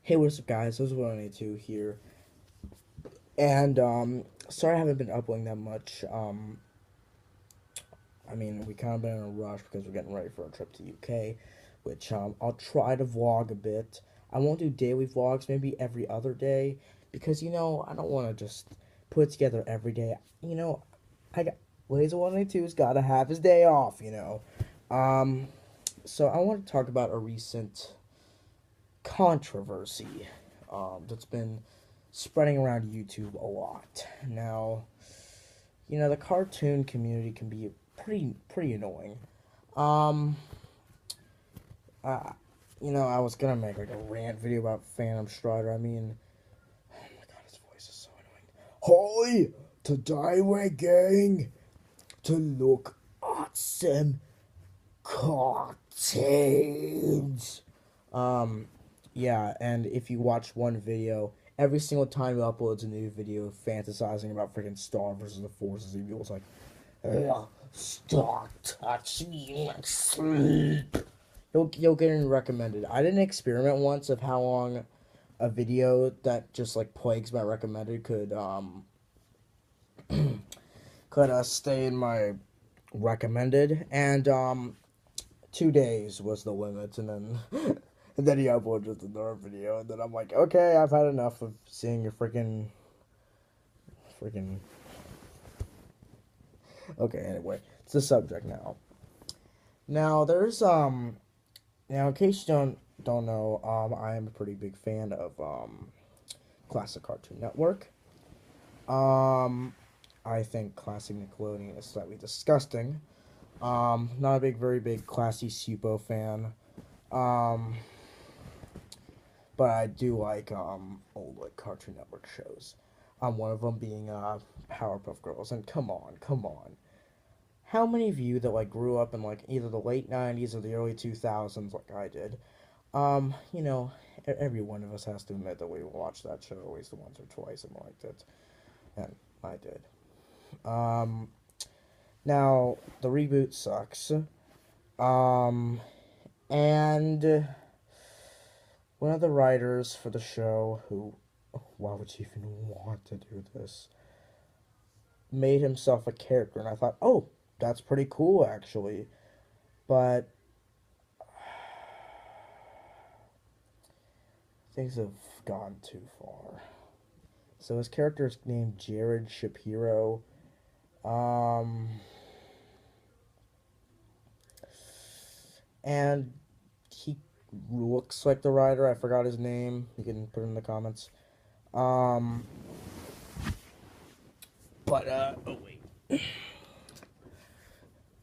Hey, what's up, guys? This is 182 here, and sorry I haven't been uploading that much. I mean, we kind of been in a rush because we're getting ready for a trip to UK, which I'll try to vlog a bit. I won't do daily vlogs, maybe every other day, because I don't want to just put it together every day. I got Laser 182's got to have his day off. So I want to talk about a recent controversy that's been spreading around YouTube a lot. Now, the cartoon community can be pretty annoying. Um, I, I was gonna make like a rant video about Phantom Strider. I mean, oh my god, his voice is so annoying. Hi, today we're going to look at some cartoons. Yeah, and if you watch one video, every single time he uploads a new video fantasizing about freaking Star versus the Forces, he was like, "Ugh, Star touch me in sleep." You'll get it recommended. I did an experiment once of how long a video that just like plagues my recommended could stay in my recommended, and 2 days was the limit, and then and then he uploaded just another video, and then I'm like, okay, I've had enough of seeing your freaking. Okay, anyway, it's the subject now. Now there's now in case you don't know, I am a pretty big fan of classic Cartoon Network. Um, I think classic Nickelodeon is slightly disgusting. Not a very big classy Supo fan. Um, but I do like old like Cartoon Network shows. One of them being Powerpuff Girls, and come on, how many of you that like grew up in like either the late '90s or the early 2000s, like I did, every one of us has to admit that we watched that show at least once or twice and liked it, and I did. Um, Now the reboot sucks. Um, and one of the writers for the show, who, why would you even want to do this, made himself a character, and I thought, oh, that's pretty cool actually. But things have gone too far. So his character is named Jared Shapiro. Um, and he looks like the writer. I forgot his name. You can put it in the comments. Um, but oh wait.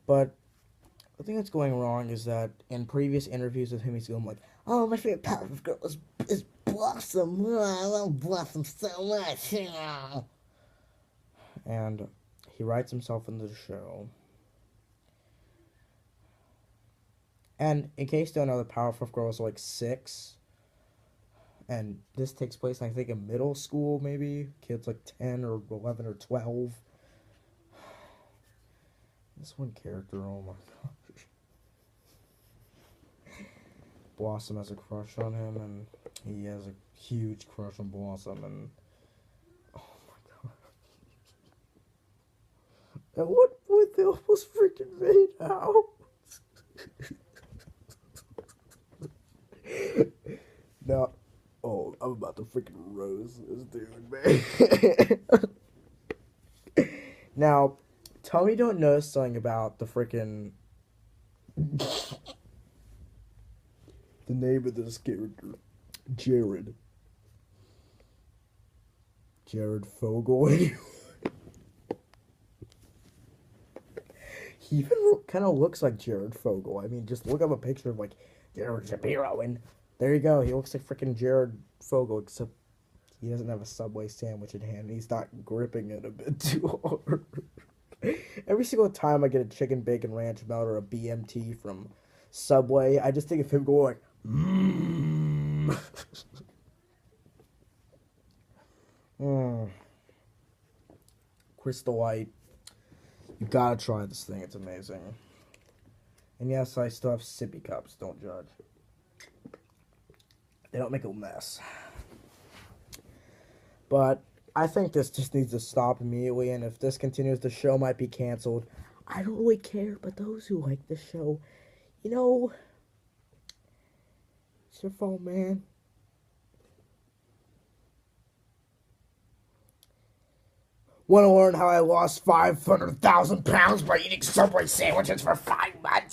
But the thing that's going wrong is that in previous interviews with him, he's going like, "Oh, my favorite Powerpuff Girl is Blossom. Oh, I love Blossom so much." And he writes himself into the show. And in case you don't know, the Powerpuff Girls are like 6. And this takes place, I think, in middle school, maybe. Kids like 10 or 11 or 12. This one character, oh my gosh. Blossom has a crush on him, and he has a huge crush on Blossom, and oh my god. And what point they almost freaking made out? Now, oh, I'm about to freaking roast this dude, man. Now, tell me you don't know something about the freaking the name of this character, Jared. Jared Fogle. He even kind of looks like Jared Fogle. I mean, just look up a picture of like Jared Shapiro, and there you go. He looks like freaking Jared Fogle, except he doesn't have a Subway sandwich in hand. And he's not gripping it a bit too hard. Every single time I get a chicken bacon ranch melt or a BMT from Subway, I just think of him going like, mmm. mm. Crystal White, you gotta try this thing. It's amazing. And yes, I still have sippy cups. Don't judge. They don't make a mess. But I think this just needs to stop immediately, and if this continues, the show might be canceled. I don't really care, but those who like the show, you know, it's your fault, man. Want to learn how I lost 500,000 pounds by eating Subway sandwiches for 5 months?